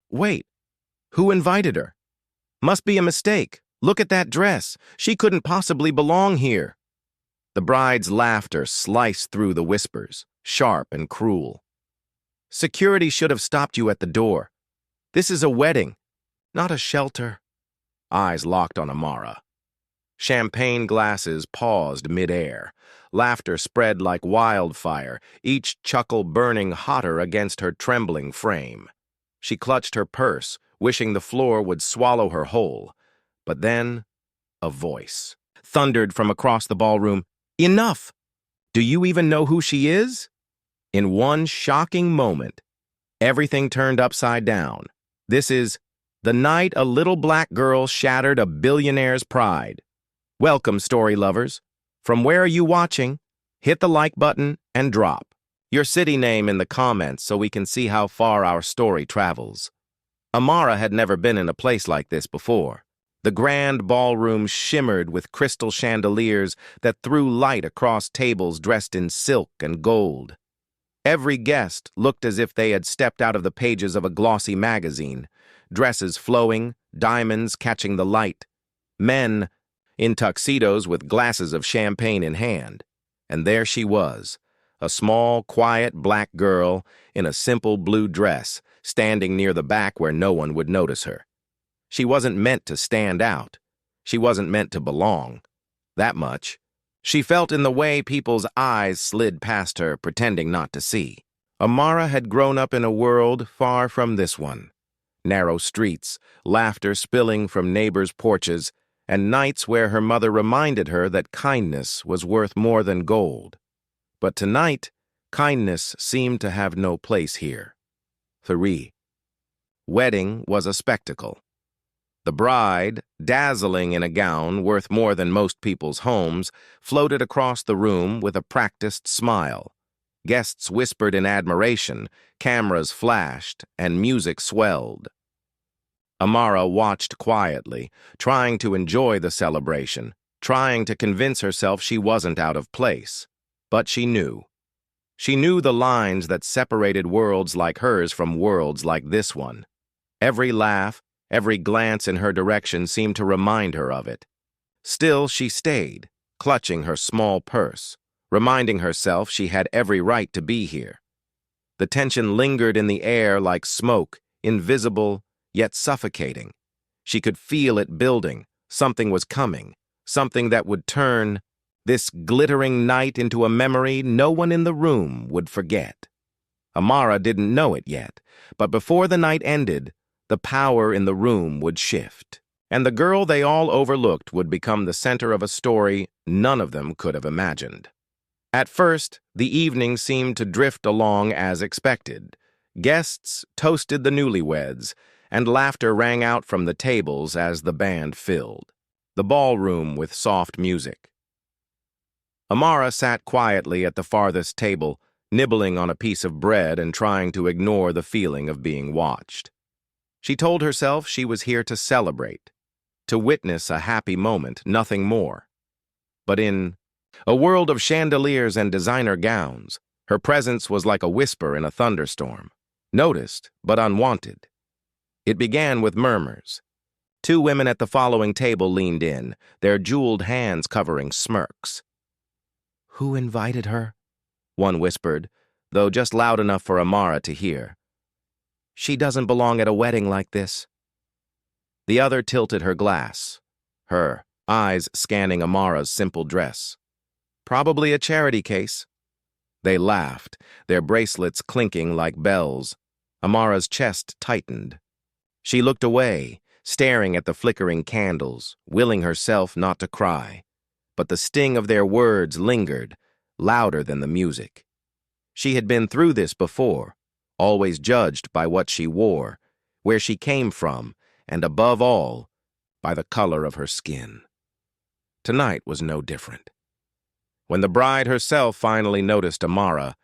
Wait, who invited her? Must be a mistake. Look at that dress. She couldn't possibly belong here. The bride's laughter sliced through the whispers, sharp and cruel. Security should have stopped you at the door. This is a wedding, not a shelter. Eyes locked on Amara. Champagne glasses paused midair. Laughter spread like wildfire, each chuckle burning hotter against her trembling frame. She clutched her purse, wishing the floor would swallow her whole. But then, a voice thundered from across the ballroom, "Enough! Do you even know who she is?" In one shocking moment, everything turned upside down. This is the night a little black girl shattered a billionaire's pride. Welcome, story lovers. From where are you watching? Hit the like button and drop your city name in the comments so we can see how far our story travels. Amara had never been in a place like this before. The grand ballroom shimmered with crystal chandeliers that threw light across tables dressed in silk and gold. Every guest looked as if they had stepped out of the pages of a glossy magazine, dresses flowing, diamonds catching the light, men in tuxedos with glasses of champagne in hand. And there she was, a small, quiet black girl in a simple blue dress, standing near the back where no one would notice her. She wasn't meant to stand out. She wasn't meant to belong. That much. She felt in the way people's eyes slid past her, pretending not to see. Amara had grown up in a world far from this one. Narrow streets, laughter spilling from neighbors' porches, and nights where her mother reminded her that kindness was worth more than gold. But tonight, kindness seemed to have no place here. 3. Wedding was a spectacle. The bride, dazzling in a gown worth more than most people's homes, floated across the room with a practiced smile. Guests whispered in admiration, cameras flashed, and music swelled. Amara watched quietly, trying to enjoy the celebration, trying to convince herself she wasn't out of place. But she knew. She knew the lines that separated worlds like hers from worlds like this one. Every laugh, every glance in her direction seemed to remind her of it. Still, she stayed, clutching her small purse, reminding herself she had every right to be here. The tension lingered in the air like smoke, invisible, yet suffocating. She could feel it building. Something was coming, something that would turn this glittering night into a memory no one in the room would forget. Amara didn't know it yet, but before the night ended, the power in the room would shift, and the girl they all overlooked would become the center of a story none of them could have imagined. At first, the evening seemed to drift along as expected. Guests toasted the newlyweds, and laughter rang out from the tables as the band filled the ballroom with soft music. Amara sat quietly at the farthest table, nibbling on a piece of bread and trying to ignore the feeling of being watched. She told herself she was here to celebrate, to witness a happy moment, nothing more. But in a world of chandeliers and designer gowns, her presence was like a whisper in a thunderstorm, noticed but unwanted. It began with murmurs. 2 women at the following table leaned in, their jeweled hands covering smirks. "Who invited her?" one whispered, though just loud enough for Amara to hear. "She doesn't belong at a wedding like this." The other tilted her glass, her eyes scanning Amara's simple dress. "Probably a charity case." They laughed, their bracelets clinking like bells. Amara's chest tightened. She looked away, staring at the flickering candles, willing herself not to cry. But the sting of their words lingered, louder than the music. She had been through this before, always judged by what she wore, where she came from, and above all, by the color of her skin. Tonight was no different. When the bride herself finally noticed Amara,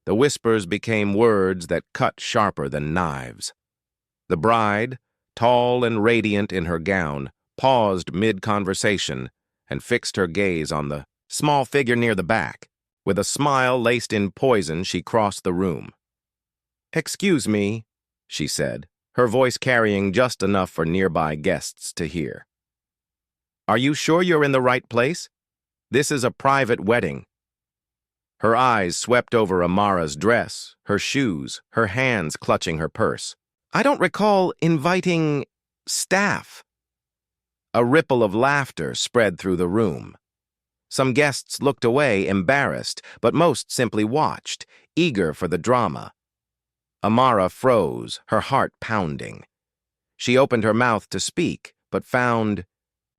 the whispers became words that cut sharper than knives. The bride, tall and radiant in her gown, paused mid-conversation and fixed her gaze on the small figure near the back. With a smile laced in poison, she crossed the room. "Excuse me," she said, her voice carrying just enough for nearby guests to hear. "Are you sure you're in the right place? This is a private wedding." Her eyes swept over Amara's dress, her shoes, her hands clutching her purse. "I don't recall inviting staff." A ripple of laughter spread through the room. Some guests looked away, embarrassed, but most simply watched, eager for the drama. Amara froze, her heart pounding. She opened her mouth to speak, but found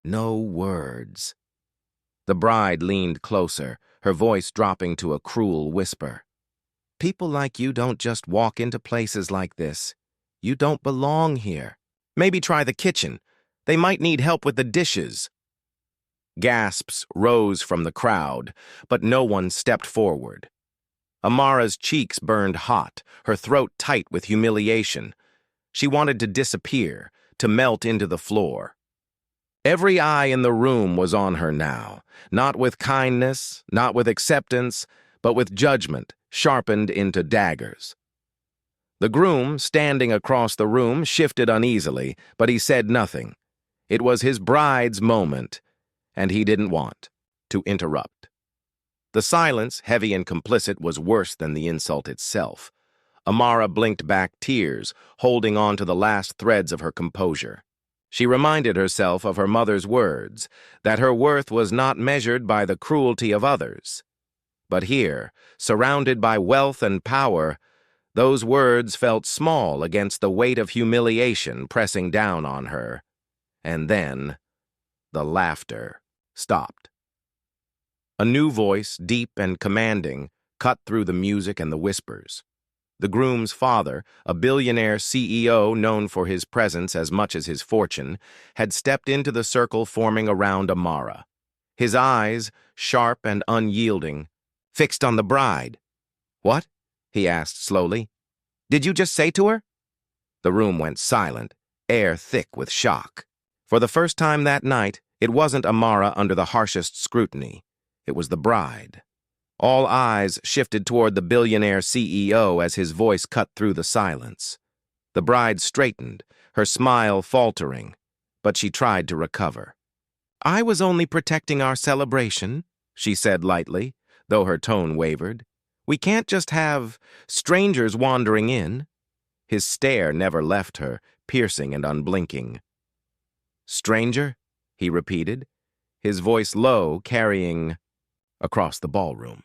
no words. The bride leaned closer, her voice dropping to a cruel whisper. "People like you don't just walk into places like this. You don't belong here. Maybe try the kitchen. They might need help with the dishes." Gasps rose from the crowd, but no one stepped forward. Amara's cheeks burned hot, her throat tight with humiliation. She wanted to disappear, to melt into the floor. Every eye in the room was on her now, not with kindness, not with acceptance, but with judgment, sharpened into daggers. The groom, standing across the room, shifted uneasily, but he said nothing. It was his bride's moment, and he didn't want to interrupt. The silence, heavy and complicit, was worse than the insult itself. Amara blinked back tears, holding on to the last threads of her composure. She reminded herself of her mother's words, that her worth was not measured by the cruelty of others. But here, surrounded by wealth and power, those words felt small against the weight of humiliation pressing down on her. And then, the laughter stopped. A new voice, deep and commanding, cut through the music and the whispers. The groom's father, a billionaire CEO known for his presence as much as his fortune, had stepped into the circle forming around Amara. His eyes, sharp and unyielding, fixed on the bride. "What?" he asked slowly. "Did you just say to her?" The room went silent, air thick with shock. For the first time that night, it wasn't Amara under the harshest scrutiny. It was the bride. All eyes shifted toward the billionaire CEO as his voice cut through the silence. The bride straightened, her smile faltering, but she tried to recover. "I was only protecting our celebration," she said lightly, though her tone wavered. "We can't just have strangers wandering in." His stare never left her, piercing and unblinking. "Stranger?" he repeated, his voice low, carrying across the ballroom.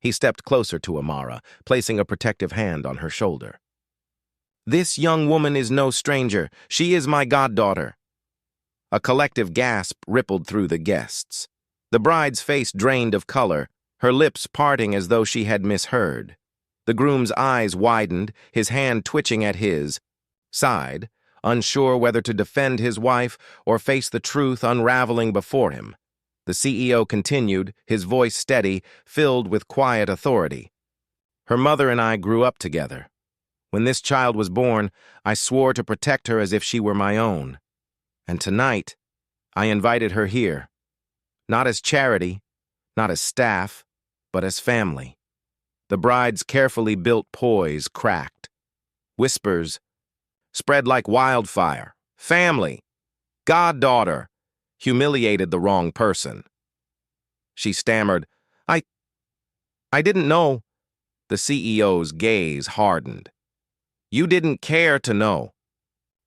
He stepped closer to Amara, placing a protective hand on her shoulder. "This young woman is no stranger. She is my goddaughter." A collective gasp rippled through the guests. The bride's face drained of color, her lips parting as though she had misheard. The groom's eyes widened, his hand twitching at his side, unsure whether to defend his wife or face the truth unraveling before him. The CEO continued, his voice steady, filled with quiet authority. "Her mother and I grew up together. When this child was born, I swore to protect her as if she were my own. And tonight, I invited her here. Not as charity, not as staff, but as family." The bride's carefully built poise cracked. Whispers spread like wildfire. "Family, goddaughter," humiliated the wrong person. She stammered, I didn't know." The CEO's gaze hardened. "You didn't care to know.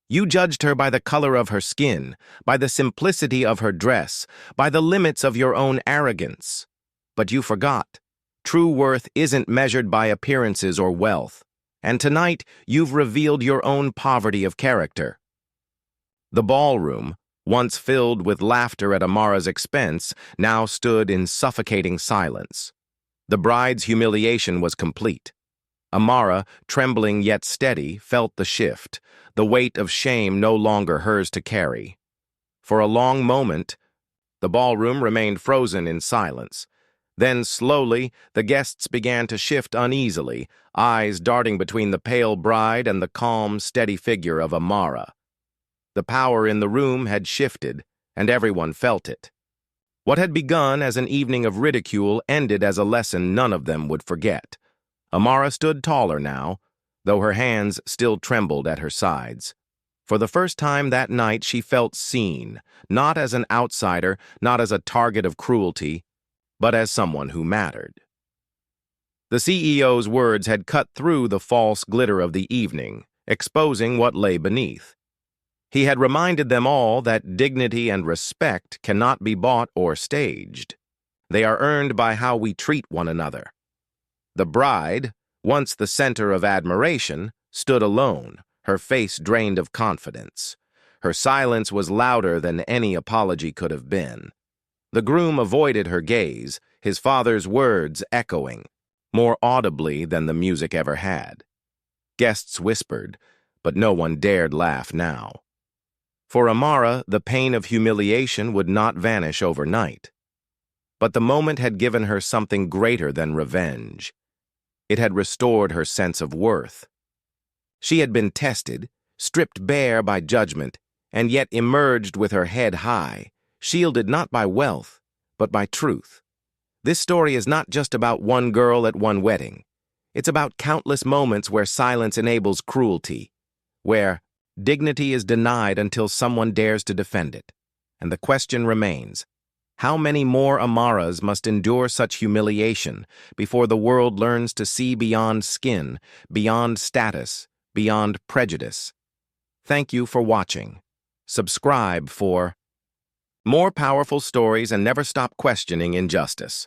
You judged her by the color of her skin, by the simplicity of her dress, by the limits of your own arrogance. But you forgot. True worth isn't measured by appearances or wealth. And tonight, you've revealed your own poverty of character." The ballroom, once filled with laughter at Amara's expense, now stood in suffocating silence. The bride's humiliation was complete. Amara, trembling yet steady, felt the shift, the weight of shame no longer hers to carry. For a long moment, the ballroom remained frozen in silence. Then, slowly, the guests began to shift uneasily, eyes darting between the pale bride and the calm, steady figure of Amara. The power in the room had shifted, and everyone felt it. What had begun as an evening of ridicule ended as a lesson none of them would forget. Amara stood taller now, though her hands still trembled at her sides. For the first time that night, she felt seen, not as an outsider, not as a target of cruelty, but as someone who mattered. The CEO's words had cut through the false glitter of the evening, exposing what lay beneath. He had reminded them all that dignity and respect cannot be bought or staged. They are earned by how we treat one another. The bride, once the center of admiration, stood alone, her face drained of confidence. Her silence was louder than any apology could have been. The groom avoided her gaze, his father's words echoing, more audibly than the music ever had. Guests whispered, but no one dared laugh now. For Amara, the pain of humiliation would not vanish overnight. But the moment had given her something greater than revenge. It had restored her sense of worth. She had been tested, stripped bare by judgment, and yet emerged with her head high, shielded not by wealth, but by truth. This story is not just about one girl at one wedding. It's about countless moments where silence enables cruelty, where dignity is denied until someone dares to defend it. And the question remains, how many more Amaras must endure such humiliation before the world learns to see beyond skin, beyond status, beyond prejudice? Thank you for watching. Subscribe for more powerful stories and never stop questioning injustice.